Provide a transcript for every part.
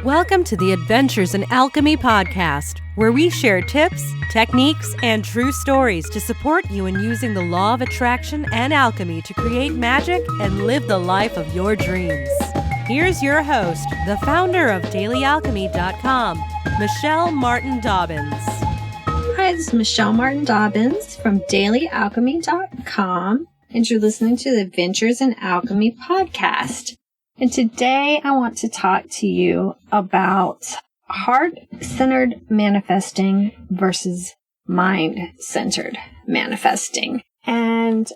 Welcome to the Adventures in Alchemy podcast, where we share tips, techniques, and true stories to support you in using the law of attraction and alchemy to create magic and live the life of your dreams. Here's your host, the founder of DailyAlchemy.com, Michelle Martin Dobbins. Hi, this is Michelle Martin Dobbins from DailyAlchemy.com, and you're listening to the Adventures in Alchemy podcast. And today I want to talk to you about heart-centered manifesting versus mind-centered manifesting. And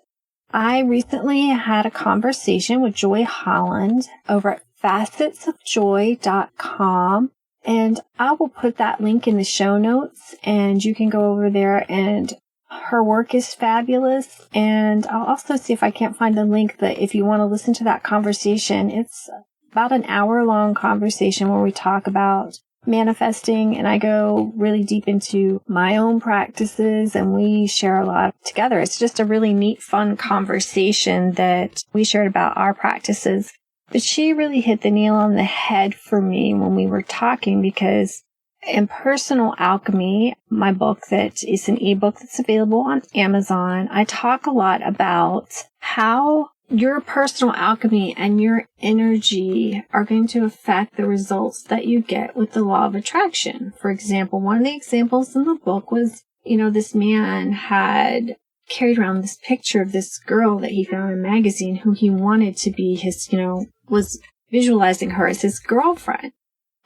I recently had a conversation with Joy Holland over at facetsofjoy.com. And I will put that link in the show notes, and you can go over there, and her work is fabulous. And I'll also see if I can't find the link that if you want to listen to that conversation, it's about an hour-long conversation where we talk about manifesting, and I go really deep into my own practices, and we share a lot together. It's just a really neat, fun conversation that we shared about our practices. But she really hit the nail on the head for me when we were talking, because in Personal Alchemy, my book that is an ebook that's available on Amazon, I talk a lot about how your personal alchemy and your energy are going to affect the results that you get with the law of attraction. For example, one of the examples in the book was, this man had carried around this picture of this girl that he found in a magazine who he wanted to be his, was visualizing her as his girlfriend.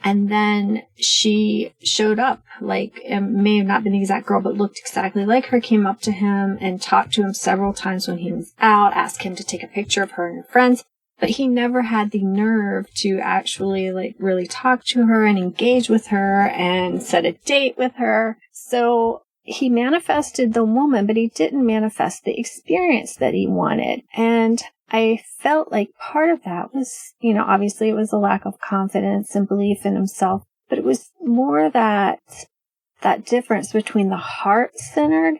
And then she showed up, it may have not been the exact girl, but looked exactly like her, came up to him and talked to him several times when he was out, asked him to take a picture of her and her friends. But he never had the nerve to actually really talk to her and engage with her and set a date with her. So he manifested the woman, but he didn't manifest the experience that he wanted. And I felt like part of that was, obviously it was a lack of confidence and belief in himself, but it was more that difference between the heart-centered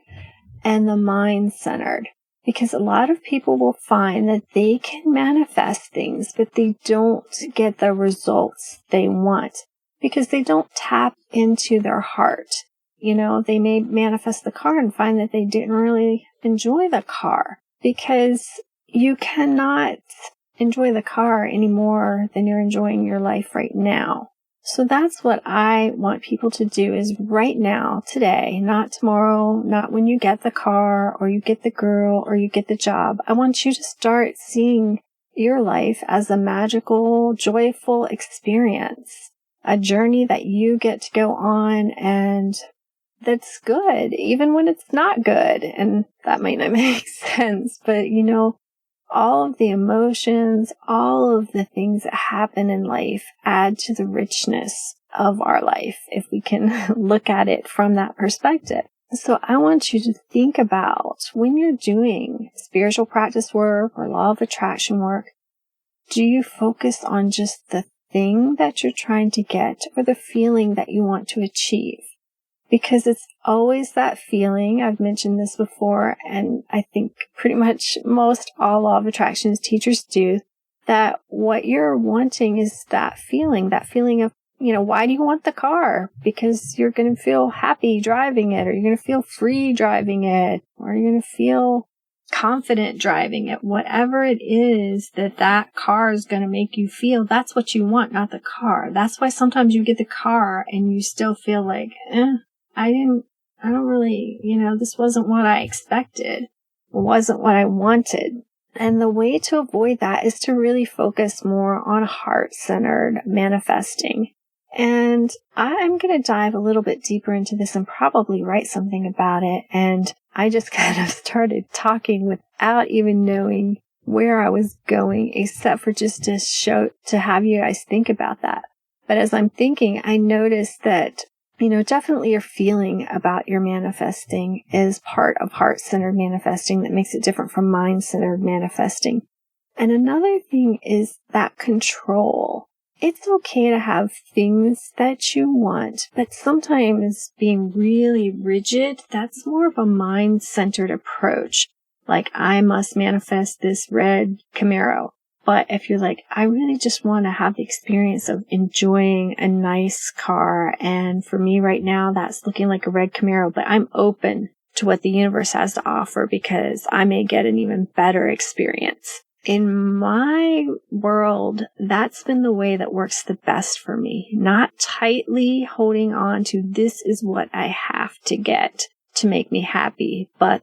and the mind-centered. Because a lot of people will find that they can manifest things, but they don't get the results they want because they don't tap into their heart. They may manifest the car and find that they didn't really enjoy the car, because you cannot enjoy the car any more than you're enjoying your life right now. So that's what I want people to do, is right now, today, not tomorrow, not when you get the car or you get the girl or you get the job. I want you to start seeing your life as a magical, joyful experience, a journey that you get to go on, and that's good, even when it's not good. And that might not make sense, but all of the emotions, all of the things that happen in life add to the richness of our life, if we can look at it from that perspective. So I want you to think about, when you're doing spiritual practice work or law of attraction work, do you focus on just the thing that you're trying to get or the feeling that you want to achieve? Because it's always that feeling. I've mentioned this before, and I think pretty much most all law of attractions teachers do, that what you're wanting is that feeling of, why do you want the car? Because you're going to feel happy driving it, or you're going to feel free driving it, or you're going to feel confident driving it. Whatever it is that car is going to make you feel, that's what you want, not the car. That's why sometimes you get the car and you still feel like, I don't really, this wasn't what I expected. It wasn't what I wanted. And the way to avoid that is to really focus more on heart-centered manifesting. And I'm going to dive a little bit deeper into this and probably write something about it. And I just kind of started talking without even knowing where I was going, except for just to have you guys think about that. But as I'm thinking, I noticed that definitely your feeling about your manifesting is part of heart-centered manifesting that makes it different from mind-centered manifesting. And another thing is that control. It's okay to have things that you want, but sometimes being really rigid, that's more of a mind-centered approach. Like, I must manifest this red Camaro. But if you're like, I really just want to have the experience of enjoying a nice car, and for me right now, that's looking like a red Camaro, but I'm open to what the universe has to offer because I may get an even better experience. In my world, that's been the way that works the best for me. Not tightly holding on to this is what I have to get to make me happy, but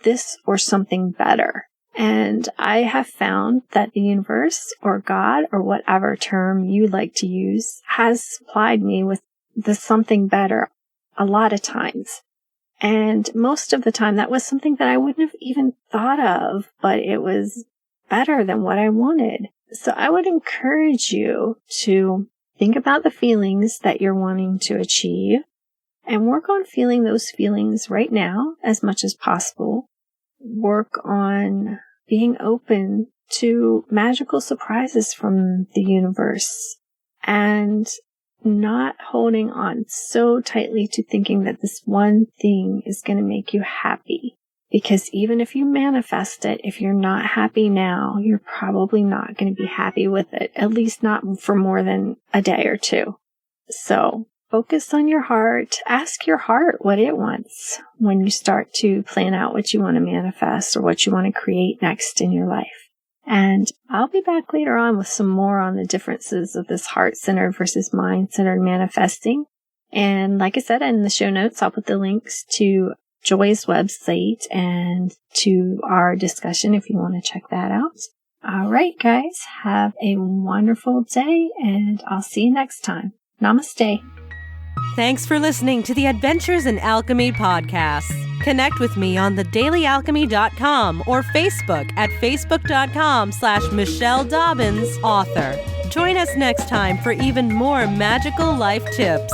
this or something better. And I have found that the universe or God or whatever term you like to use has supplied me with the something better a lot of times. And most of the time that was something that I wouldn't have even thought of, but it was better than what I wanted. So I would encourage you to think about the feelings that you're wanting to achieve and work on feeling those feelings right now as much as possible. Work on being open to magical surprises from the universe and not holding on so tightly to thinking that this one thing is going to make you happy. Because even if you manifest it, if you're not happy now, you're probably not going to be happy with it, at least not for more than a day or two. So focus on your heart. Ask your heart what it wants when you start to plan out what you want to manifest or what you want to create next in your life. And I'll be back later on with some more on the differences of this heart-centered versus mind-centered manifesting. And like I said, in the show notes, I'll put the links to Joy's website and to our discussion if you want to check that out. All right, guys, have a wonderful day, and I'll see you next time. Namaste. Thanks for listening to the Adventures in Alchemy podcast. Connect with me on thedailyalchemy.com or Facebook at facebook.com/Michelle Dobbins, author. Join us next time for even more magical life tips.